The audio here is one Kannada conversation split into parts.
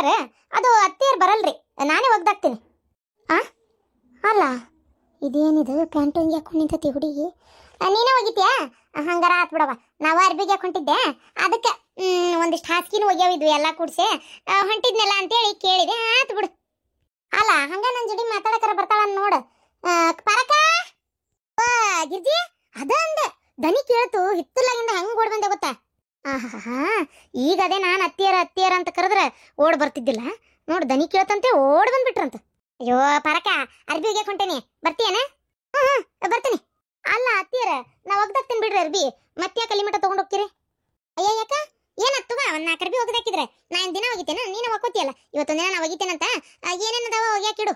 ಬರ್ತಾರ, ಅದು ಅತ್ತಿಯರ್ ಬರಲ್ರಿ, ನಾನೇ ಒಗ್ದಾಕ್ತೀನಿ. ಆ ಅಲ್ಲ ಇದೇನಿದು ಪ್ಯಾಂಟು ಹಿಂಗೆ ಹಾಕೊಂಡು ನಿಂತತಿ ಹುಡುಗಿ. ನೀನೇ ಒಗಿತೀಯಾ? ಹಂಗಾರ ಆತ್ ಬಿಡವ. ನಾವು ಅರ್ಬಿಗೆ ಹೊಂಟಿದ್ದೆ, ಅದಕ್ಕೆ ಒಂದಿಷ್ಟು ಹಾಸಿಗೆನೂ ಒಗ್ಯಾವಿದ್ವಿ ಎಲ್ಲ ಕೂಡ್ಸೆ ಹೊಂಟಿದ್ನೆಲ್ಲ ಅಂತೇಳಿ ಕೇಳಿದೆ. ಆತ್ ಬಿಡು. ಅಲ್ಲ ಹಂಗ ನನ್ನ ಜೋಡಿ ಮಾತಾಡಕರ ಬರ್ತಾಳ ನೋಡು. ಪರಕ ಗಿರ್ಜಿ ಅದ ಅಂದೆ, ದನಿ ಕೇಳ್ತು ಹಿತ್ತಲಾಗಿಂದ ಹೆಂಗ್ ಓಡ್ ಬಂದೆ ಗೊತ್ತಾ? ಆಹಾ, ಈಗ ಅದೇ ನಾನು ಅತ್ತಿಯರ ಅಂತ ಕರೆದ್ರೆ ಓಡ್ ಬರ್ತಿದ್ದಿಲ್ಲ ನೋಡು, ದನಿ ಕೇಳ್ತಂತೆ ಓಡ್ ಬಂದ್ಬಿಟ್ರಂತ. ಅಯ್ಯೋ ಪರಕ, ಅರ್ಬಿ ಒಗ್ಯಾಕ ಹೊಂಟೇನಿ, ಬರ್ತೀಯನ? ಬರ್ತೀನಿ. ಅಲ್ಲ ಅತ್ತಿಯರ, ನಾ ಒಗ್ದಾಕ್ತೀನಿ ಬಿಡ್ರಿ ಅರ್ಬಿ, ಮತ್ತೆ ಕಲಿಮಠ ತಗೊಂಡ್ ಹೋಗ್ತೀರಿ? ಅಯ್ಯ ಯಾಕ ಏನತ್ತುವ, ಒಂದ್ 4 ಅರ್ಬಿ ಒಗ್ದಾಕಿದ್ರೆ ನಾನು ದಿನ ಒಗಿತೇನ, ನೀನು ಒಕ್ಕೋತಿಯಲ್ಲ, ಇವತ್ತೊಂದಿನ ನಾ ಒಗಿತೇನಂತ ಏನೇನದಾವ ಒಗ್ಯಾಕಿಡು.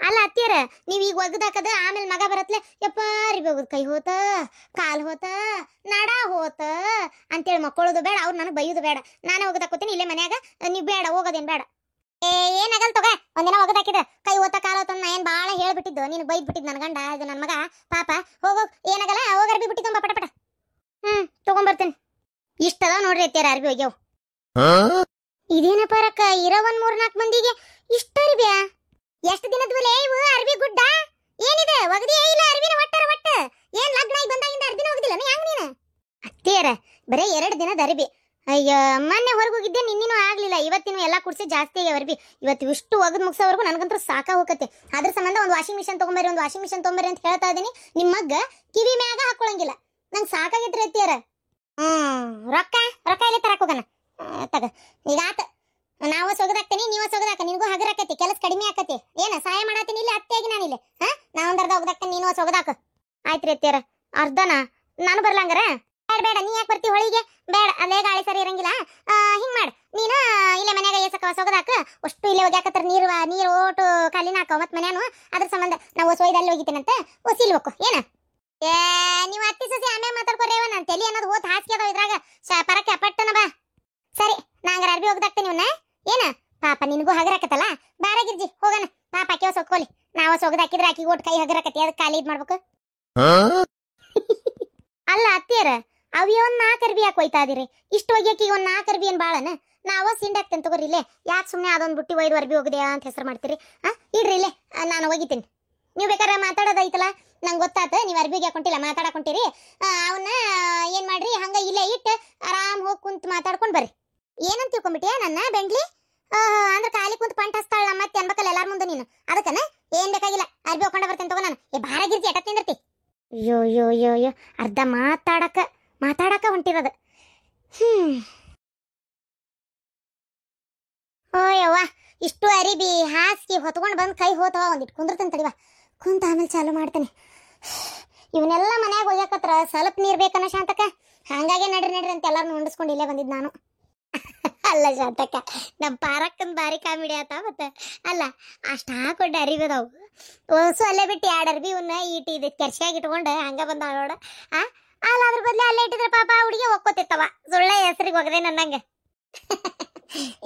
ಅಲ್ಲ ಅತ್ತಿಯರ, ನೀವ್ ಈಗ ಒಗ್ದಾಕದ ಆಮೇಲೆ ಮಗ ಬರತ್ಲೆ ಯಪ್ಪ ಅರ್ಬಿ ಒಗದ್ ಕೈ ಹೋತ, ಕಾಲ್ ಹೋತ, ನಡ ಹೋತ ಅಂತೇಳಿ ಮಕ್ಕಳದು ಬೇಡ, ಅವ್ರು ನನಗೆ ಬೈಯೋದು ಬೇಡ. ನಾನೇ ಒಗ್ದಾಕೋತೀನಿ ಇಲ್ಲೇ ಮನ್ಯಾಗ, ನೀವ್ ಬೇಡ ಹೋಗೋದೇನ್ ಬೇಡ. ಏನಾಗಲ್ ತಗೋ, ಒಂದಿನ ಒಗದಾಕಿದ ಕೈ ಹೋತ ಕಾಲ್ ಹೋತ ನಾ ಏನ್ ಬಾಳ ಹೇಳ್ಬಿಟ್ಟಿದ್ದು, ನೀನು ಬೈದ್ ಬಿಟ್ಟಿದ್ ನನ್ ಗಂಡ, ಇದು ನನ್ ಮಗ ಪಾಪ. ಹೋಗೋ ಏನಾಗಲ್ಲ, ಹೋಗ ಅರ್ಬಿ ಬಿಟ್ಟಿ ತುಂಬ ಪಟ ತಗೊಂಬರ್ತೇನೆ. ಇಷ್ಟದ ನೋಡ್ರಿ ಅತ್ತಿಯರ ಅರ್ಬಿ ಒಗ್ಯಾವ. ಇದೇನ ಪರಕ್ಕ, ಇರೋ 1-3-4 ಮಂದಿಗೆ ಇಷ್ಟ ಅರ್ಬಿಯಾ? ಎಷ್ಟು ದಿನದ ಮೇಲೆ ಇವು ಅರ್ಬಿ ಗುಡ್ಡ ಏನಿದೆ? ಒಗದಿಯೇ ಇಲ್ಲ ಅರ್ಬಿನ ಒಟ್ಟ ಏನ್ ಲಗ್ನ ಆಗಿ ಬಂದಾಗಿಂದ ಅರ್ಬಿನ ಒಗದಿಲ್ಲ ಹೆಂಗ್ ನೀನು? ಅತ್ತಿಯರ ಬರೇ 2 ದಿನದ ಅರ್ಬಿ. ಅಯ್ಯ ಮೊನ್ನೆ ಹೊರಗೋಗಿದ್ದೆ, ನಿನ್ನಿನೂ ಆಗ್ಲಿಲ್ಲ, ಇವತ್ತಿನೂ ಎಲ್ಲ ಕುಡ್ಸಿ ಜಾಸ್ತಿ ಆಗ್ಯಾವ ಅರ್ಬಿ. ಇವತ್ತು ಇಷ್ಟು ಒಗದ್ ಮುಗಿಸೋವರೆಗೂ ನನಗಂತೂ ಸಾಕ ಹೋಗತ್ತೆ. ಅದ್ರ ಸಂಬಂಧ ಒಂದು ವಾಷಿಂಗ್ ಮಿಷನ್ ತಗೊಂಬರ್ರಿ ಅಂತ ಹೇಳ್ತಾ ಇದೀನಿ. ನಿಮ್ಮ ಮಗ್ಗ ಕಿವಿ ಮ್ಯಾಗ ಹಾಕೊಳಂಗಿಲ್ಲ, ನಂಗೆ ಸಾಕಾಗೈತ್ರಿ ಅತ್ತಿಯರ. ರೊಕ್ಕ ಇಲ್ಲಿ ತರಕ್ ಹೋಗಣ ತಗ. ಈಗ ಆತ, ನಾವು ಸೊಗದಾಕ್ತೇನಿ, ನೀವು ಸೊಗದಾಕ, ನಿನಗೂ ಹಗರಾಕತಿ, ಕೆಲಸ ಕಡಿಮೆ ಆಕತಿ. ಏನ ಸಹಾಯ ಮಾಡತ್ತೀನಿ ಇಲ್ಲಿ ಅತ್ತೆಯಾಗಿ ನಾನಿಲ್ಲಿ. ನಾ ಒಂದ್ ಅರ್ಧ ಒಗದಾಕ್ತೇನೆ, ನೀನು ಸೊಗದಾಕ. ಆಯ್ತ್ರಿ ಅತ್ತಿಯರ. ಅರ್ಧನ ನಾನು ಬರ್ಲಂಗಾರ? ಬೇಡ, ನೀ ಯಾಕೆ ಬರ್ತಿ ಹೊಳಿಗೆ? ಬೇಡ, ಅಲ್ಲೇ ಗಾಳಿ ಸರಿ ಇರಂಗಿಲ್ಲ. ಹಿಂಗ್ ಮಾಡ, ನೀನು ಇಲ್ಲೇ ಮನ್ಯಾಗ ಏಸಕ ಸೊಗದಾಕ, ಅಷ್ಟು ಇಲ್ಲೇ ಒಗ್ಯಾಕತ್ರ ನೀರು ಓಟು ಕಾಲಿನ ಹಾಕವ ಮತ್ ಮನ್ಯಾನು. ಅದ್ರ ಸಂಬಂಧ ನಾವು ಸೊಯ್ದಲ್ಲಿ ಹೋಗಿತ್ತೇನಂತ ಒಸಿಲ್ಬೇಕು. ಏನ ನೀವು ಅತ್ತಿ ಸೊಸಿ ಆಮೇಲೆ ಮಾತಾಡ್ಕೊರೇವ, ನಾನು ತಲೆ ಅನ್ನೋದು ಓದ್ ಹಾಸಿಗೆ ಅದಾವ ಇದ್ರಾಗ. ಪರಕ್ಕೆ ಪಟ್ಟನ ಬಾ. ಸರಿ, ನಂಗಾರ ಅರ್ಬಿ ಒಗ್ದಾಕ್ತೇನೆ ಇವನ್ನ. ಏನ ಪಾಪ ನಿನಗೂ ಹಗರಾಕತ್ತಲ್ಲ, ಬಾರ ಗಿರ್ಜಿ ಹೋಗಣ. ಪಾಪ ಆಕೆ ಸೊಕ್ಕೋಲಿ, ನಾವು ಸೊಗದಾಕಿದ್ರೆ ಆಕಿಗೆ ಓಟ್ ಕೈ ಹಗರಾಕತಿ, ಅದಕ್ಕೆ ಖಾಲಿ ಇದ್ ಮಾಡ್ಬೇಕು. ಅಲ್ಲ ಅತ್ತಿಯರ, ಅವಿ ಒಂದ್ 4 ಅರ್ಬಿ ಯಾಕೆ ಒಯ್ತಾ ಇದೀರಿ? ಇಷ್ಟು ಒಗ್ಯಾಕಿಗೆ ಒಂದ್ 4 ಅರ್ಬಿ ಏನ್ ಬಾಳನ? ನಾವು ಸಿಂಡಾಕ್ತೇನೆ ತಗೋರಿ ಇಲ್ಲೇ. ಯಾಕೆ ಸುಮ್ಮನೆ ಅದೊಂದು ಬುಟ್ಟಿ ಒಯ್ದು ಅರ್ಬಿ ಒಗದ್ಯಾ ಅಂತ ಹೆಸರು ಮಾಡ್ತೀರಿ? ಇಡ್ರಿ ಇಲ್ಲೇ, ನಾನು ಒಗಿತೀನಿ. ನೀವು ಬೇಕಾದ್ರೆ ಮಾತಾಡೋದೈತಲ್ಲ, ನಂಗೆ ಗೊತ್ತಾತ ನೀವು ಅರ್ಬಿಗೆ ಹಾಕೊಂಡಿಲ್ಲ, ಮಾತಾಡಕೊಂತೀರಿ. ಅವನ್ನ ಏನ್ ಮಾಡ್ರಿ, ಹಂಗ ಇಲ್ಲೇ ಇಟ್ಟು ಆರಾಮ್ ಹೋಗಿ ಕುಂತ್ ಮಾತಾಡ್ಕೊಂಡ್ ಬರ್ರಿ. ಏನಂತ ತಿಳ್ಕೊಂಬಿಟ್ಟಿಯ ನನ್ನ ಬೆಂಡ್ಲಿ? ಅಂದ್ರೆ ಖಾಲಿ ಕುಂತ್ ಪಂಟ್ ಹಸ್ತಾಳ ಮತ್ತೆ ಅನ್ಬೇಕಲ್ಲ ಎಲ್ಲಾರ ಮುಂದೆ ನೀನು. ಅದಕ್ಕನ ಏನ್ ಬೇಕಾಗಿಲ್ಲ, ಅರ್ಬಿ ಹಾಕೊಂಡ ಬರ್ತೇನೆ ತಗೋ ನಾನು. ಬಾರ ಗಿರ್ಜಿ ಎಟ್ಟ ತಿಂದಿರ್ತಿ. ಅಯ್ಯೋ ಅರ್ಧ ಮಾತಾಡಕ ಹೊಂಟಿರೋದು. ಓಯವ್ವ, ಇಷ್ಟು ಅರಿಬಿ ಹಾಸಿಗೆ ಹೊತ್ಕೊಂಡು ಬಂದು ಕೈ ಹೋತವ. ಒಂದಿಟ್ಟು ಕುಂದ್ರತೇನೆ ತಡಿವಾ, ಕುಂತ ಆಮೇಲೆ ಚಾಲು ಮಾಡ್ತೇನೆ. ಇವನ್ನೆಲ್ಲ ಮನ್ಯಾಗ ಒಯ್ಯಾಕತ್ರ ಸ್ವಲ್ಪ ನೀರ್ ಬೇಕನ್ನ ಶಾಂತಕ್ಕ. ಹಂಗಾಗೆ ನಡ್ರಿ ಅಂತ ಎಲ್ಲಾರನ್ನು ಹೊಂಡಿಸ್ಕೊಂಡು ಇಲ್ಲೇ ಬಂದಿದ್ದು ನಾನು. ಅಲ್ಲ ಶಾಂತಕ್ಕ, ನಮ್ಮ ಪಾರಕ್ಕನ್ ಬಾರಿ ಕಾಮಿಡಿ ಆತ. ಮತ್ತೆ ಅಲ್ಲ ಅಷ್ಟು ಹಾಕೊಂಡು ಅರಿಬದಾವು ಓಸು ಅಲ್ಲೇ ಬಿಟ್ಟು 2 ಅರ್ಬಿ ಇವನ್ನ ಇದು ಕೆರ್ಸಿಯಾಗಿ ಇಟ್ಕೊಂಡು ಹಂಗ ಬಂದ ನೋಡ. ಅಲ್ಲ ಅದ್ರ ಬದ್ಲಿ ಅಲ್ಲೇ ಇಟ್ಟಿದ್ರೆ ಪಾಪ ಹುಡುಗಿ ಒಕ್ಕೋತಿತ್ತವ, ಸುಳ್ಳ ಹೆಸರಿಗೆ ಒಗದೆ ನನ್ನಂಗೆ.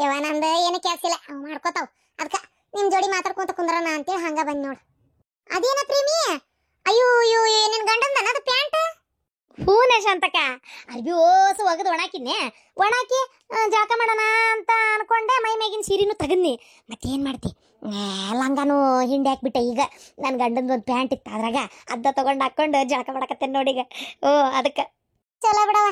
ಯವ ನಂದು ಏನು ಕೆಲಸಿಲ್ಲ, ಅವ್ ಮಾಡ್ಕೋತಾವ್. ಅದಕ್ಕ ನಿಮ್ ಜೋಡಿ ಮಾತಾಡ್ಕೊಂತ ಕುಂದ್ರಣ ಅಂತೇಳಿ ಹಂಗ ಬಂದ್ ನೋಡು. ಅದೇನ ಪ್ರೇಮಿ? ಅಯ್ಯೋ ನಿನ್ ಗಂಡಂದ ಅದು ಪ್ಯಾಂಟ್? ಹೂನ ಶಾಂತಕ್ಕ, ಅರ್ಬಿ ಓಸು ಒಗದು ಒಣಾಕಿದ್ನೆ. ಒಣಾಕಿ ಜಳಕ ಮಾಡೋಣ ಅಂತ ಅನ್ಕೊಂಡೆ, ಮೈ ಮೇಗಿನ ಸೀರೆನೂ ತಗದ್ನಿ. ಮತ್ತೇನ್ ಮಾಡ್ತಿ, ಲಂಗಾನು ಹಿಂಡಿ ಹಾಕ್ಬಿಟ್ಟೆ. ಈಗ ನನ್ನ ಗಂಡಂದು ಒಂದು ಪ್ಯಾಂಟ್ ಇತ್ತು, ಅದ್ರಾಗ ಅದ್ದ ತಗೊಂಡು ಹಾಕೊಂಡು ಜಳಕ ಮಾಡಕತ್ತೇನೆ ನೋಡೀಗ. ಅದಕ್ಕೆ ಚಲೋ ಬಿಡವ.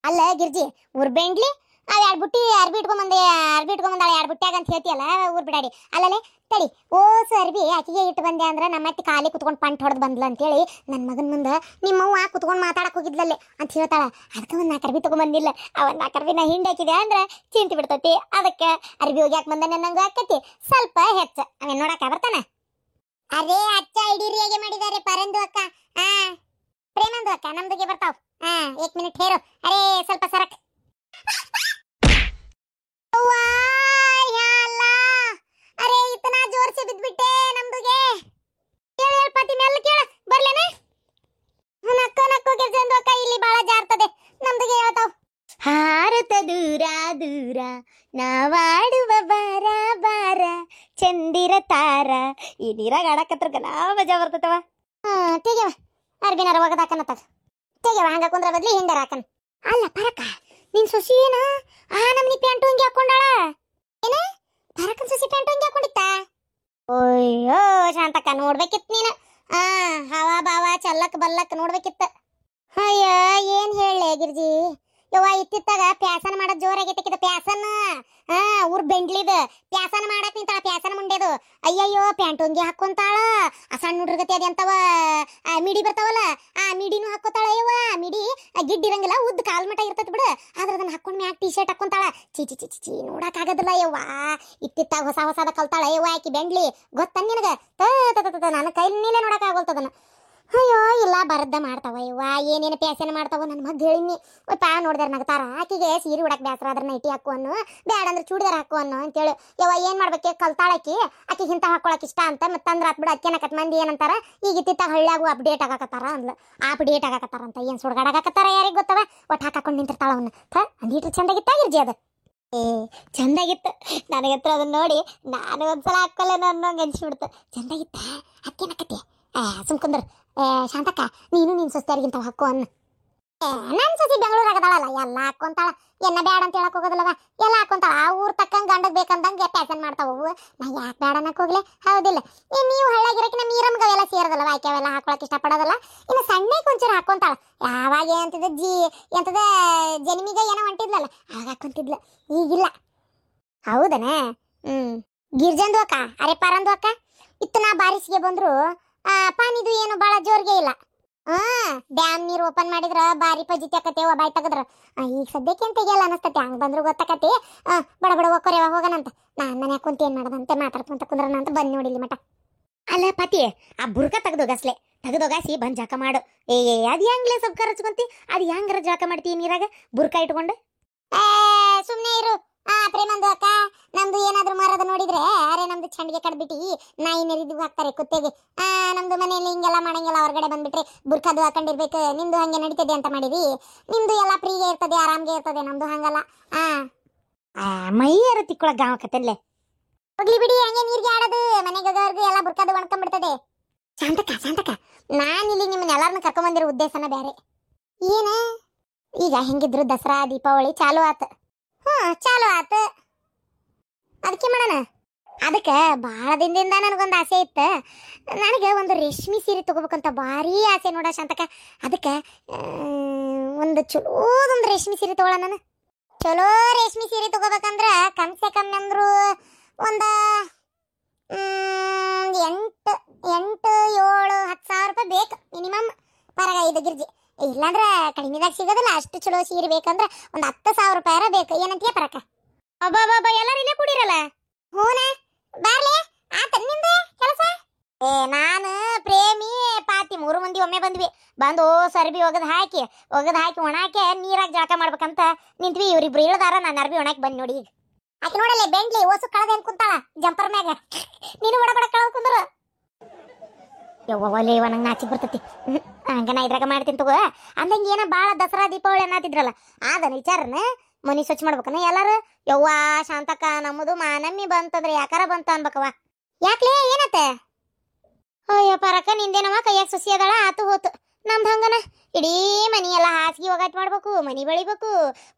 ಅಲ್ಲ ಗಿರ್ಜಿ, ಊರ್ ಬೆಂಡ್ಲಿ ಅವ್ 2 ಬುಟ್ಟಿ ಅರ್ಬಿ ಇಟ್ಕೊಂಬಂದಾಳೆ 2 ಬುಟ್ಟ್ಯಾಗ ಅಂತ ಹೇಳ್ತೀಯಲ್ಲ, ಊರ್ ಬಿಡಾಡಿ. ಅಲ್ಲೇ ತಡಿ, ಓಸು ಅರ್ಬಿ ಆಕಿಗೆ ಇಟ್ಟು ಬಂದೆ ಅಂದ್ರೆ ನಮ್ಮ ಅತ್ತಿ ಖಾಲಿ ಕುತ್ಕೊಂಡು ಪಂಟ್ ಹೊಡೆದು ಬಂದ್ಲ ಅಂತೇಳಿ ನನ್ನ ಮಗನ ಮುಂದೆ ನಿಮ್ಮವ್ವ ಕುತ್ಕೊಂಡು ಮಾತಾಡಕ್ ಹೋಗಿದ್ಲಲ್ಲೇ ಅಂತ ಹೇಳ್ತಾಳ. ಅದಕ್ಕೆ ಒಂದು 4 ಅರ್ಬಿ ತಗೊಂಬಂದಿಲ್ಲ. ಆ 4 ಅರ್ಬಿನ ಹಿಂಡಿ ಹಾಕಿದೆ ಅಂದ್ರೆ ಚಿಂತಿ ಬಿಡ್ತೈತಿ. ಅದಕ್ಕೆ ಅರ್ಬಿ ಹೋಗ್ಯಾಕ ಬಂದ ನಂಗೆ ಆಕತಿ ಸ್ವಲ್ಪ ಹೆಚ್ಚ. ಅವನ್ ನೋಡಕ್ಕ ಬರ್ತಾನ. ಅರೇ ಅಚ್ಚ ಹಿಡೀರಿ, ಹೇಗೆ ಮಾಡಿದಾರೆ ಪರಂದು ಅಕ್ಕ, ಪ್ರೇಮಂದು ಅಕ್ಕ ನಮ್ದಿಗೆ ಬರ್ತಾವ್. 1 ಮಿನಿಟ್ ಹೇರು. ಅರೇ ಸ್ವಲ್ಪ ಸರಕ್. ಅರೆ ಇತನಾ ಜೋರ್ಸಿ ಬಿದ್ಬಿಟ್ಟೆ ನಮ್ದುಗೆ. ಪತಿ ಮೇಲೆ ಕೇಳ ಬರ್ಲೇನೆ. ನಕ್ಕೋ ಗೆಲ್ಸಂದು ಅಕ್ಕ, ಇಲ್ಲಿ ಬಾಳ ಜಾರ್ತದೆ ನಮ್ದುಗೆ ಹೇಳ್ತಾವ್. ಹಾರತ ದೂರ ದೂರ ನಾವಾಡುವ ಬಾರ ಬಾರ ಚಂದಿರ ತಾರ. ಈ ನೀರಾಗ ಆಡಕತ್ರ ಗನಾ ಮಜಾ ಬರ್ತೈತವ. ತೆಗೆವ ಅರ್ಬಿನಾರ ಒಗದಾಕನತ್ತಾಗ ತೆಗೆವ, ಹಂಗ ಕುಂದ್ರ ಬದ್ಲಿ ಹಿಂಗಾರ ಹಾಕನ್. ಅಲ್ಲ ಪರಕ, ನಿನ್ ಸೊಸಿ ಏನ ನಮ್ನಿ ಪ್ಯಾಂಟು ಹಂಗೆ ಹಾಕೊಂಡಾಳ? ಏನ ಪರಕನ್ ಸಸಿ ಪ್ಯಾಂಟ್ ಹಂಗೆ ಹಾಕೊಂಡಿತ್ತ? ಅಯ್ಯೋ ಶಾಂತಕ್ಕ, ನೋಡ್ಬೇಕಿತ್ತು ನೀನು. ಆ ಹವಾ ಬಾವ ಚಲ್ಲಕ್ ಬಲ್ಲಕ್ ನೋಡ್ಬೇಕಿತ್ತು. ಅಯ್ಯ ಏನ್ ಹೇಳಲೆ ಗಿರ್ಜಿ, ಯವ್ವ ಇತ್ತಿತ್ತಾಗ ಪ್ಯಾಸನ ಮಾಡೋದ್ ಜೋರಾಗೈತಕ್ಕಿದ ಪ್ಯಾಸನ. ಊರ್ ಬೆಂಡ್ಲಿದ ಪ್ಯಾಸನ ಮಾಡಕ್ ನಿಂತಾಳ, ಪ್ಯಾಸನ ಮುಂಡೆದು. ಅಯ್ಯಯ್ಯೋ ಪ್ಯಾಂಟ್ ಅಂಗಿ ಹಾಕೊಂತಾಳ. ಆ ಸಣ್ಣ ಹುಡ್ರಗತಿ ಅದ ಅಂತವ ಮಿಡಿ ಬರ್ತಾವಲ್ಲ, ಆ ಮಿಡಿನೂ ಹಾಕೋತಾಳ. ಯವ್ವ ಮಿಡಿ ಗಿಡ್ಡಿರಂಗಿಲ್ಲ, ಉದ್ದ ಕಾಲ್ ಮಟ ಇರ್ತದ ಬಿಡು. ಆದ್ರ ಅದನ್ನ ಹಾಕೊಂಡ್ ಮ್ಯಾಕ್ ಟೀ ಶರ್ಟ್ ಹಾಕೊಂತಾಳ. ಚಿ ಚಿ ಚಿ ಚಿ ನೋಡಕ್ ಆಗದಿಲ್ಲ ಯವ್ವ. ಇತ್ತಿತ್ತಾಗ ಹೊಸ ಹೊಸದ ಕಲ್ತಾಳ ಯವ್ವ ಆಕಿ ಬೆಂಡ್ಲಿ. ಗೊತ್ತ ನಿನಗ? ನನ್ನ ಕೈಲಿನೇ ನೋಡಕ್ ಆಗೋಲ್ತದನ್ನ. ಅಯ್ಯೋ ಇಲ್ಲ ಬರದ್ದ ಮಾಡ್ತಾವ ಇವ್ವ, ಏನೇನು ಪ್ಯಾಸನ ಮಾಡ್ತಾವ. ನನ್ನ ಮಗ್ ಹೇಳಿನಿ ಪಾ ನೋಡಿದಾರ ನಗ್ತಾರ. ಆಕಿಗೆ ಸೀರೆ ಉಡಕ್ ಬ್ಯಾಸರ ಆದ್ರ ನೈಟಿ ಹಾಕು ಅನ್ನು, ಬ್ಯಾಡ ಅಂದ್ರೆ ಚೂಡಿದಾರ ಹಾಕು ಅನ್ನು ಅಂತೇಳಿ. ಯವ್ವ ಏನ್ ಮಾಡ್ಬೇಕೆ, ಕಲ್ತಾಳಕಿ ಆಕಿಗೆ ಇಂತ ಹಾಕೊಳಕ್ ಇಷ್ಟ ಅಂತ. ಮತ್ತಂದ್ರ ಆತ್ ಬಿಡ, ಅಕ್ಕೇನ ಕಟ್ ಮಂದಿ ಏನಂತಾರ ಈಗ ಇತ್ತಿತ್ತ ಹಳ್ಳಿಯಾಗು ಅಪ್ಡೇಟ್ ಆಗಾಕತ್ತಾರ ಅಂದ್ಲ. ಅಪ್ಡೇಟ್ ಆಗಾಕತ್ತಾರ ಅಂತ ಏನ್ ಸುಡ್ಗಾಡಾಕತ್ತಾರ ಯಾರಿಗ್ ಗೊತ್ತವ. ಒಟ್ಟು ಹಾಕೊಂಡು ನಿಂತಿರ್ತಾಳ ಅವನ್ನ. ಅಂದಿಟ್ರು ಚಂದಾಗಿತ್ತಾಗಿರ್ಜಿ ಅದು. ಚಂದಾಗಿತ್ತು. ನನಗತ್ರ ಅದನ್ನ ನೋಡಿ ನಾನು ಒಂದ್ಸಲ ಹಾಕೊಲ್ಲೇನೋ ಅನ್ನೋಂಗೆ ಅನ್ಸಿಬಿಡ್ತು. ಚಂದಾಗಿತ್ತ ಅಕ್ಕೇನಕತಿ. ಸುಮ್ಕುಂದ್ರ ಶಾಂತಕ್ಕ, ನೀನು ನಿನ್ ಸೊಸ್ತಿಯರಿಗಿಂತ ಹಾಕೋ ಅನ್ನ. ನನ್ ಸೊಸಿ ಬೆಂಗಳೂರು ಆಗದಾಳಲ್ಲ, ಎಲ್ಲ ಹಾಕೊಂತಾಳ. ಎನ್ನ ಬ್ಯಾಡ ಅಂತ ಹೇಳಕ್ ಹೋಗೋದಿಲ್ಲವ, ಎಲ್ಲ ಹಾಕೊಂತಾಳ. ಆ ಊರ್ ತಕ್ಕಂಗ್ ಗಂಡಗ್ ಬೇಕಂದಂಗೆ ಪ್ಯಾಸನ್ ಮಾಡ್ತಾವು. ನಾ ಯಾಕೆ ಬ್ಯಾಡ ಅನ್ನಕ್ ಹೋಗ್ಲೆ? ಹೌದಿಲ್ಲ? ನೀವು ಹಳ್ಳಾಗಿರಕ್ಕೆ ನಮ್ಮ ಈರಮ್ಗ ಅವೆಲ್ಲ ಸೇರದಲ್ಲ, ಆಕೆ ಅವೆಲ್ಲ ಹಾಕೊಳಕ್ ಇಷ್ಟ ಪಡೋದಲ್ಲ. ಇನ್ನು ಸಣ್ಣಕ್ಕೆ ಒಂಚೂರು ಹಾಕೊಂತಾಳ. ಯಾವಾಗ ಎಂತದ ಎಂತದ ಜನ್ಮಿಗ ಏನೋ ಹೊಂಟಿದ್ಲಲ್ಲ ಆಗ ಹಾಕೊಂತಿದ್ಲ, ಈಗಿಲ್ಲ. ಹೌದನ? ಗಿರ್ಜಂದು ಅಕ್ಕ, ಅರೆ ಪರಂದು ಅಕ್ಕ, ಇತ್ತು ನಾ ಬಾರಿಸಿಗೆ ಬಂದ್ರು ಪಾನಿದು ಏನು ಬಾಳ ಜೋರ್ಗೆ ಇಲ್ಲ. ಡ್ಯಾಮ್ ನೀರು ಓಪನ್ ಮಾಡಿದ್ರ ಬಾರಿ ಪಜಿತಿ ಆಕತೇವ, ಬಾಯ್ ತೆಗದ್ರ. ಈಗ ಸದ್ಯಕ್ಕೆ ಏನ್ ತೆಗಿಯಲ್ಲ ಅನಸ್ತತಿ, ಹಂಗ ಬಂದ್ರು ಗೊತ್ತಾಕತಿ. ಬಡ ಬಡ ಒಕ್ಕರೆವ ಹೋಗನಂತ. ನಾನ್ ಮನೆ ಕುಂತ ಏನ್ ಮಾಡದಂತೆ ಮಾತಾಡ್ಕೊಂತ ಕುಂದ್ರನ ಅಂತ ಬಂದ್ ನೋಡಿಲಿ ಮಟ. ಅಲ್ಲ ಪತಿ, ಆ ಬುರ್ಕ ತೆಗ್ದೋಗಸ್ಲೆ, ತೆಗ್ದೋಗಾಸಿ ಬಂದ್ ಜಾಕ ಮಾಡು. ಅದ್ ಹೆಂಗ್ಲೆ ಸ್ವಲ್ಪ ಖರ್ಚ್ಕೊಂತಿ? ಅದ್ ಹೆಂಗಾರ ಜಾಕ ಮಾಡ್ತೀವಿ ನೀರಾಗ ಬುರ್ಕ ಇಟ್ಕೊಂಡು? ಸುಮ್ನೆ ಇರು. ಪ್ರೇಮಂದು ಅಕ್ಕ, ನಮ್ದು ಏನಾದ್ರು ಮರದ ನೋಡಿದ್ರೆ ಅರೆ ನಮ್ದು ಚಂಡಿಗೆ ಕಡ್ಬಿಟ್ಟಿ ನಾಯಿ ನೆರಿದು ಹಾಕ್ತಾರೆ ಕುತ್ತೆಗೆ. ನಮ್ದು ಮನೆಯಲ್ಲಿ ಹಿಂಗೆಲ್ಲ ಮಾಡಂಗಿಲ್ಲ, ಹೊರಗಡೆ ಬಂದ್ಬಿಟ್ರೆ ಬುರ್ಕಾದು ಹಾಕೊಂಡಿರ್ಬೇಕು. ನಿಮ್ದು ಹಂಗೆ ನಡೀತದೆ ಅಂತ ಮಾಡಿರಿ. ನಿಮ್ದು ಎಲ್ಲ ಫ್ರೀಗೆ ಇರ್ತದೆ, ಆರಾಮ್ಗೆ ಇರ್ತದೆ. ನಮ್ದು ಹಂಗಲ್ಲ. ಮೈಯರ ತಿಕ್ಕೊಳ ಗಾವಕತ್ತಲ್ಲೇ ಹೋಗ್ಲಿ ಬಿಡಿ. ಹಂಗೆ ನೀರ್ಗೆ ಆಡೋದು ಮನೆಗೆ ಹೋಗೋರ್ಗು ಎಲ್ಲ ಬುರ್ಕಾದು ಒಣ್ಕೊಂಡ್ಬಿಡ್ತದೆ. ಶಾಂತಕ್ಕ, ನಾನಿಲ್ಲಿ ನಿಮ್ಮನ್ನ ಎಲ್ಲಾರನ್ನ ಕರ್ಕೊಂಬಂದಿರೋ ಉದ್ದೇಶನ ಬೇರೆ. ಏನ ಈಗ ಹೆಂಗಿದ್ರು ದಸರಾ ದೀಪಾವಳಿ ಚಾಲು ಆತ. ಚಾಲು ಆತ, ಅದಕ್ಕೆ ಮಾಡೋಣ. ಅದಕ್ಕೆ ಭಾಳ ದಿನದಿಂದ ನನಗೊಂದು ಆಸೆ ಇತ್ತು. ನನಗೆ ಒಂದು ರೇಷ್ಮೆ ಸೀರೆ ತಗೋಬೇಕಂತ ಭಾರಿ ಆಸೆ ನೋಡ ಶಾಂತಕ್ಕ. ಅದಕ್ಕೆ ಒಂದು ಚಲೋದೊಂದು ರೇಷ್ಮೆ ಸೀರೆ ತಗೊಳ. ನಾನು ಚಲೋ ರೇಷ್ಮೆ ಸೀರೆ ತಗೋಬೇಕಂದ್ರೆ ಕಮ್ಸೆ ಕಮ್ಮಿ ಅಂದ್ರು ಒಂದು 8, 7, 10 ರೂಪಾಯಿ ಬೇಕು ಮಿನಿಮಮ್ ಪರಗ. ಇದು ಗಿರ್ಜಿ ಇಲ್ಲಾಂದ್ರೆ ಕಡಿಮೆದಾಗ ಸಿಗೋದಿಲ್ಲ. ಅಷ್ಟು ಚಲೋ ಸೀರೆ ಬೇಕಂದ್ರೆ ಒಂದು 10,000 ರೂಪಾಯಿ ಬೇಕು. ಏನಂತೀಯ ಪರಕ? ಅಬ್ಬಾ ಎಲ್ಲರೂ ಇಲ್ಲೇ ಕೂಡಿರಲ್ಲ. ಹೂನ ಬಾರ್ಲೆ, ಆತ ನಿಂದ ಕೆಲಸ. ನಾನು ಪ್ರೇಮಿ ಪಾತಿ 3 ಮಂದಿ ಒಮ್ಮೆ ಬಂದ್ವಿ. ಬಂದು ಸರ್ಬಿ ಒಗದ್ ಹಾಕಿ ಒಣಾಕೆ ನೀರಾಗ ಜಳಕ ಮಾಡ್ಬೇಕಂತ ನಿಂತ್ವಿ. ಇವ್ರಿಬ್ರು ಇಳ್ದಾರ, ನಾನು ಅರ್ಬಿ ಒಣಾಕಿ ಬಂದ್ ನೋಡಿ. ಈಗ ಆಕೆ ನೋಡಲ್ಲ ಬೆಂಡ್ಲಿ ಓಸು ಕಳದೇನ್ ಕುಂತಾಳ ಜಂಪರ್ ಮ್ಯಾಗ. ನೀನು ಬಡ ಕಳದ್ ಕುಂದ್ರ. ಯವ್ವಲೇ ಇವ ನಂಗೆ ನಾಚಿಕ್ ಬರ್ತತಿ. ಹಂಗ ನಾ ಇದ್ರಾಗ ಮಾಡ್ತೀನಿ ತಗೋ. ಅಂದಂಗೆ ಏನ ಭಾಳ ದಸರಾ ದೀಪಾವಳಿ ಅನ್ನತಿದ್ರಲ್ಲ, ಅದನ್ನ ವಿಚಾರನ ಮನಿ ಸ್ವಚ್ಛ ಮಾಡ್ಬೇಕನ ಎಲ್ಲಾರು. ಯವ್ವ ಶಾಂತಕ್ಕ, ನಮ್ಮದು ಮಾನಮ್ಮಿ ಬಂತಂದ್ರೆ ಯಾಕಾರ ಬಂತ ಅನ್ಬೇಕವ. ಯಾಕ್ಲೇ ಏನತ್ತ? ಅಯ್ಯ ಪರಕ, ನಿಂದೇನವ ಕೈಯಾಗ ಸೊಸಿ ಅದಳ, ಆತು ಹೋತು. ನಮ್ದು ಹಂಗನ ಇಡೀ ಮನಿ ಎಲ್ಲ ಹಾಸಿಗೆ ಒಗಾಟ್ ಮಾಡ್ಬೇಕು, ಮನಿ ಬೆಳಿಬೇಕು.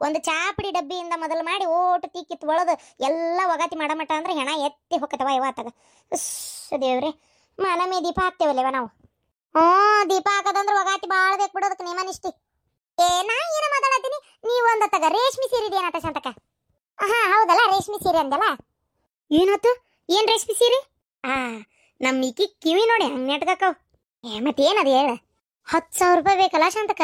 ಒಂದು ಚಾಪಡಿ ಡಬ್ಬಿಯಿಂದ ಮೊದಲು ಮಾಡಿ ಓಟು ಕಿತ್ತು ಒಳದು ಎಲ್ಲ ಒಗಾತಿ ಮಾಡಮಟ ಅಂದ್ರೆ ಹೆಣ ಎತ್ತಿ ಹೊಕ್ಕತವ ಇವತ್ತಾಗ. ದೇವ್ರೆ, ಮಾನಮ್ಮಿ ದೀಪ ಹಾಕ್ತೇವಲ್ಲೇವ ನಾವು. ದೀಪ ಹಾಕೋದಂದ್ರೆ ಒಗಾತಿ ಭಾಳ ಬೇಕು ಬಿಡೋದಕ್ಕೆ ನಿಮ್ಮನಿಷ್ಟಿ. ನಾ ಏನ ಮಾತಾಡತ್ತೀನಿ, ನೀವು ಒಂದತ್ತಾಗ ರೇಷ್ಮೆ ಸೀರೆ ಏನಟ ಶಾಂತಕ್ಕ? ಹೌದಲ್ಲ, ರೇಷ್ಮೆ ಸೀರೆ ಅಂದಲ್ಲ. ಏನಾಯ್ತು? ಏನ್ ರೇಷ್ಮೆ ಸೀರೆ? ನಮ್ಮ ಈಕಿ ಕಿವಿ ನೋಡಿ ಹಂಗೆ ನೆಟ್ಗಾಕವ್. ಮತ್ತೇನದು ಹೇಳ? 10,000 ರೂಪಾಯಿ ಬೇಕಲ್ಲ ಶಾಂತಕ್ಕ?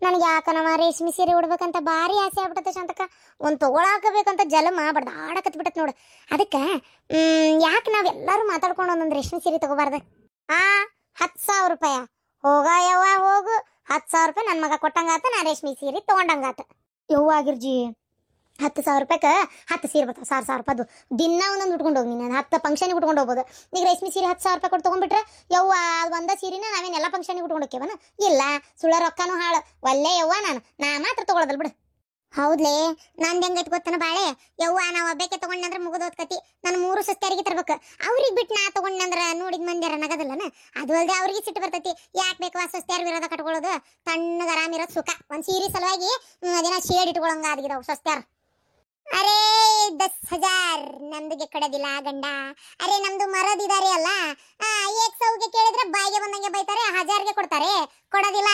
ನನಗೆ ಯಾಕನವ ರೇಷ್ಮೆ ಸೀರೆ ಉಡ್ಬೇಕಂತ ಭಾರಿ ಆಸೆ ಆಗ್ಬಿಟ್ಟತೆ ಶಾಂತಕ್ಕ. ಒಂದು ತಗೊಳಾಕಬೇಕಂತ ಜಲಮ ಬಡ್ದಾಡಕತ್ಬಿಟ್ಟತ್ ನೋಡು. ಅದಕ್ಕೆ ಯಾಕೆ ನಾವೆಲ್ಲರೂ ಮಾತಾಡ್ಕೊಂಡು ಒಂದೊಂದು ರೇಷ್ಮೆ ಸೀರೆ ತಗೋಬಾರ್ದು? 10,000 ರೂಪಾಯ? ಹೋಗ ಯವ್ವ ಹೋಗು. 10,000 ರೂಪಾಯಿ ನನ್ನ ಮಗ ಕೊಟ್ಟಂಗಾತ, ನಾ ರೇಷ್ಮೆ ಸೀರೆ ತೊಗೊಂಡಂಗಾತ. ಯವ್ವ ಆಗಿರ್ಜಿ, 10,000 ರೂಪಾಯಿಗೆ 10 ಸೀರೆ ಬರ್ತಾವೆ. 1,000 ರೂಪಾಯ್ದು ದಿನ ಒಂದೊಂದು ಉಟ್ಕೊಂಡು ಹೋಗಿ. ನೀನು 10 ಫಂಕ್ಷನ್ಗೆ ಉಟ್ಕೊಂಡು ಹೋಗ್ಬೋದು. ಈಗ ರೇಷ್ಮೆ ಸೀರೆ 10,000 ರೂಪಾಯಿ ಕೊಟ್ಟು ತೊಗೊಂಡ್ಬಿಟ್ರೆ ಯವ್ವ ಒಂದ ಸೀರೆನ ನಾವೇನೆಲ್ಲ ಫಂಕ್ಷನ್ಗೆ ಉಟ್ಕೊಂಡು ಹೋಗ್ಯವನ? ಇಲ್ಲ, ಸುಳ್ಳ ರೊಕ್ಕನೂ ಹಾಳು. ಒಲ್ಲೆ ಯವ್ವ, ನಾ ಮಾತ್ರ ತೊಗೊಳೋದಲ್ ಬಿಡು. ಹೌದ್ಲೇ, ನಂದು ಹೆಂಗೈತೆ ಗೊತ್ತನ ಬಾಳೆ ಯವ್ವ. ನಾವು ಒಬ್ಬಕ್ಕೆ ತೊಗೊಂಡ್ನಂದ್ರೆ ಮುಗಿದೋದ್ ಕತಿ. ನಾನು 3 ಸಸ್ತ್ಯಾರಿಗೆ ತರ್ಬೇಕು. ಅವ್ರಿಗೆ ಬಿಟ್ಟು ನಾ ತೊಗೊಂಡ್ನಂದ್ರೆ ನೋಡಿದ ಮಂದಿರ ನಗದಲ್ಲನ. ಅದು ಅಲ್ಲದೆ ಅವ್ರಿಗೆ ಸಿಟ್ಟು ಬರ್ತೈತಿ. ಯಾಕೆ ಬೇಕು ಆ ಸಸ್ತ್ಯಾರ ವಿರೋಧ ಕಟ್ಕೊಳ್ಳೋದು? ತಣ್ಣಗೆ ಆರಾಮಿರೋದು ಸುಖ. ಒಂದು ಸೀರೆ ಸಲುವಾಗಿ ಅದೇನೋ ಶೇಡ್ ಇಟ್ಕೊಳಂಗ ಆಗಿದಾವು ಸಸ್ತ್ಯಾರ. ಅರೇ 10,000 ನಮ್ದುಗೆ ಕೊಡೋದಿಲ್ಲ ಗಂಡ. ಅರೆ ನಮ್ದು ಮರದಿದ್ದಾರೆ ಅಲ್ಲ, ಏಕ್ ಸೌಗೆ ಕೇಳಿದ್ರೆ ಬಾಯಿಗೆ ಬಂದಂಗೆ ಬೈತಾರೆ, 1000ಗೆ ಕೊಡ್ತಾರೆ, ಕೊಡೋದಿಲ್ಲ.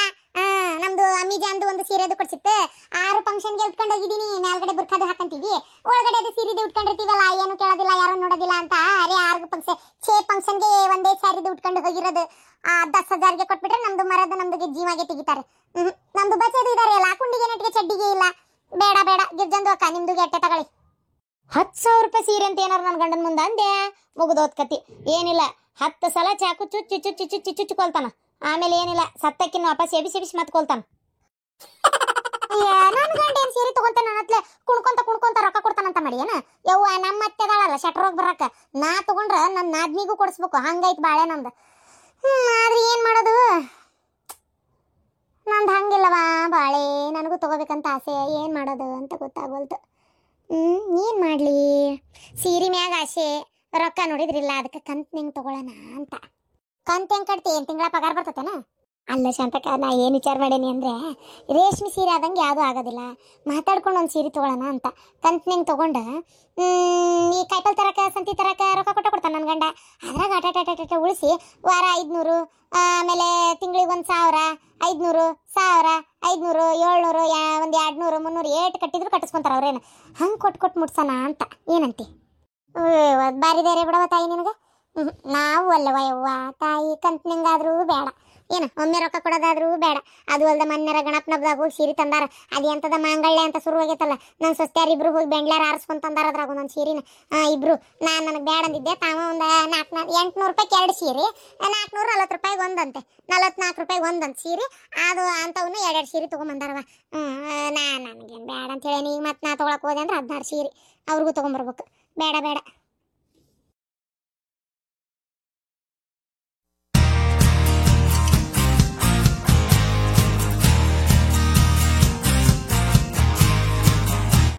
ನಮ್ದು ಅಮಿಜಾನ್ದು ಒಂದು ಸೀರೆದು ಕೊಡ್ಸಿತ್ತು, 6 ಫಂಕ್ಷನ್ಗೆ ಉಟ್ಕೊಂಡು ಹೋಗಿದ್ದೀನಿ. ಮೇಲ್ಗಡೆ ಬುರ್ಖಾದು ಹಾಕಂತೀವಿ, ಒಳಗಡೆ ಅದು ಸೀರೆದು ಉಟ್ಕೊಂಡಿರ್ತೀವಲ್ಲ, ಏನು ಕೇಳೋದಿಲ್ಲ, ಯಾರು ನೋಡೋದಿಲ್ಲ ಅಂತ. ಅರೆ 6 ಫಂಕ್ಷನ್ಗೆ ಒಂದೇ ಸ್ಯಾರಿದು ಉಟ್ಕೊಂಡು ಹೋಗಿರೋದು 10,000ಗೆ ಕೊಟ್ಬಿಟ್ರೆ ನಮ್ದು ಮರದ ನಮ್ದು ಜೀವಾಗೆ ತೆಗಿತಾರೆ. ನಮ್ದು ಬಚ್ಚದು ಇದಾರೆ ಅಲ್ಲ, ಕುಂಡಿಗೆ ನೆಟ್ಟಿಗೆ ಚಡ್ಡಿಗೆ ಇಲ್ಲ. ಬೇಡ ಬೇಡ ಗಿರ್ಜಂದು ಅಕ್ಕ, ನಿಮ್ದು ಎಟ್ಟೆ ತಗೊಳ್ಳಿ. 10,000 ರೂಪಾಯಿ ಸೀರೆ ಅಂತ ಏನಾರು ನನ್ನ ಗಂಡನ ಮುಂದೆ ಅಂದೆ, ಮುಗಿದೋದ್ ಕತಿ. ಏನಿಲ್ಲ, 10 ಸಲ ಚಾಕು ಚುಚ್ಚಿ ಚುಚ್ಚಿ ಚುಚ್ಚಿ ಚುಚ್ಚಿಕೊಳ್ತಾನ. ಆಮೇಲೆ ಏನಿಲ್ಲ, ಸತ್ತಕ್ಕಿನ್ನು ವಾಪಸ್ ಎಬಿಸಿ ಮತ್ ಕೊಲ್ತಾನ. ನನ್ನ ಗಂಡ ಏನ್ ಸೀರೆ ತಗೊಂತಾನ ನನ್ನತ್ಲೆ ಕುಣ್ಕೊಂತ ರೊಕ್ಕ ಕೊಡ್ತಾನಂತ ಮಾಡಿ ಏನ? ಯವ್ವ ನಮ್ಮ ಅತ್ತೆದಾಳಲ್ಲ ಶಟ್ರೋಗ್ ಬರಕ, ನಾ ತಗೊಂಡ್ರ ನನ್ನ ನಾದ್ನಿಗೂ ಕೊಡಿಸ್ಬೇಕು, ಹಂಗೈತ್ ಬಾಳೆ ನಮ್ದು. ಆದ್ರೆ ಏನ್ ಮಾಡೋದು, ನಂದು ಹಂಗಿಲ್ಲವಾ ಬಾಳೆ, ನನಗೂ ತಗೋಬೇಕಂತ ಆಸೆ, ಏನ್ ಮಾಡೋದು ಅಂತ ಗೊತ್ತಾಗೋಲ್ತು. ಏನ್ ಮಾಡ್ಲಿ, ಸೀರೆ ಮ್ಯಾಗ ಆಸೆ, ರೊಕ್ಕ ನೋಡಿದ್ರಿಲ್ಲ, ಅದಕ್ಕೆ ಕಂತ್ ನಿಂಗೆ ತಗೊಳ್ಳೋಣ ಅಂತ. ಕಂತ್ ಹೆಂಗ್ ಕಟ್ತಿ, ಏನ್ ತಿಂಗಳ ಪಗಾರ ಬರ್ತತೇನ? ಅಲ್ಲ ಶಾಂತಕ್ಕ, ನಾ ಏನು ವಿಚಾರ ಮಾಡೇನಿ ಅಂದ್ರೆ, ರೇಷ್ಮೆ ಸೀರೆ ಆದಂಗೆ ಯಾವುದೂ ಆಗೋದಿಲ್ಲ, ಮಾತಾಡ್ಕೊಂಡು ಒಂದು ಸೀರೆ ತಗೊಳ್ಳೋಣ ಅಂತ. ಕಂತ್ ನಿಂಗೆ ತಗೊಂಡು ಈ ಕಾಯಿಪಲ್ ತರಕ ಸಂತಿ ತರಕ ರೊಕ್ಕ ಕೊಡ್ತಾನೆ ನನ್ನ ಗಂಡ. ಅದ್ರಾಗ ಆಟ ಉಳಿಸಿ ವಾರ 500, ಆಮೇಲೆ ತಿಂಗಳಿಗೆ 1,000, 500, 1,000, 500, 700, ಒಂದು 200, 300 ಏಟು ಕಟ್ಟಿದ್ರು ಕಟ್ಟಿಸ್ಕೊಂತಾರ ಅವ್ರೇನು. ಹಂಗೆ ಕೊಟ್ಟು ಮುಟ್ಸೋಣ ಅಂತ. ಏನಂತಿ? ಬಾರಿ ಬೇರೆ ಬಿಡವ ತಾಯಿ ನಿನಗೆ. ನಾವು ಅಲ್ಲವ ಯವ್ವ ತಾಯಿ, ಕಂತ್ ನಿಂಗಾದ್ರೂ ಬೇಡ, ಏನು ಒಮ್ಮೆ ರೊಕ್ಕ ಕೊಡೋದಾದ್ರೂ ಬೇಡ. ಅದು ಅಲ್ದ ಮೊನ್ನೆರ ಗಣಪನ ಹಬ್ಬದಾಗ ಹೋಗಿ ಸೀರೆ ತಂದಾರ, ಅದು ಎಂಥದ ಮಾಂಗಳ್ಯ ಅಂತ ಶುರು ಆಗೈತಲ್ಲ, ನನ್ನ ಸೊಸ್ತ್ಯಾರ ಇಬ್ರು ಹೋಗಿ ಬೆಂಡ್ಲಾರ ಆರಿಸ್ಕೊಂಡು ತಂದಾರ ಅದ್ರಾಗ ಒಂದೊಂದು ಸೀರೆನ. ಇಬ್ರು, ನನಗೆ ಬೇಡ ಅಂದಿದ್ದೆ, ತಾವ ಒಂದು 800 ರೂಪಾಯಿಗೆ 2 ಸೀರೆ, 440 ರೂಪಾಯಿಗೆ ಒಂದಂತೆ, 44 ರೂಪಾಯಿಗೆ ಒಂದಂತ ಸೀರೆ. ಅದು ಅಂಥವನ್ನ 2 ಸೀರೆ ತೊಗೊಂಬಂದಾರವ. ನನಗೇನು ಬೇಡ ಅಂತ ಹೇಳಿ, ಈಗ ಮತ್ತೆ ನಾ ತೊಗೊಳಕ್ಕೆ ಹೋದೆ ಅಂದ್ರೆ 16 ಸೀರೆ ಅವ್ರಿಗೂ ತೊಗೊಂಬರ್ಬೇಕು. ಬೇಡ ಬೇಡ.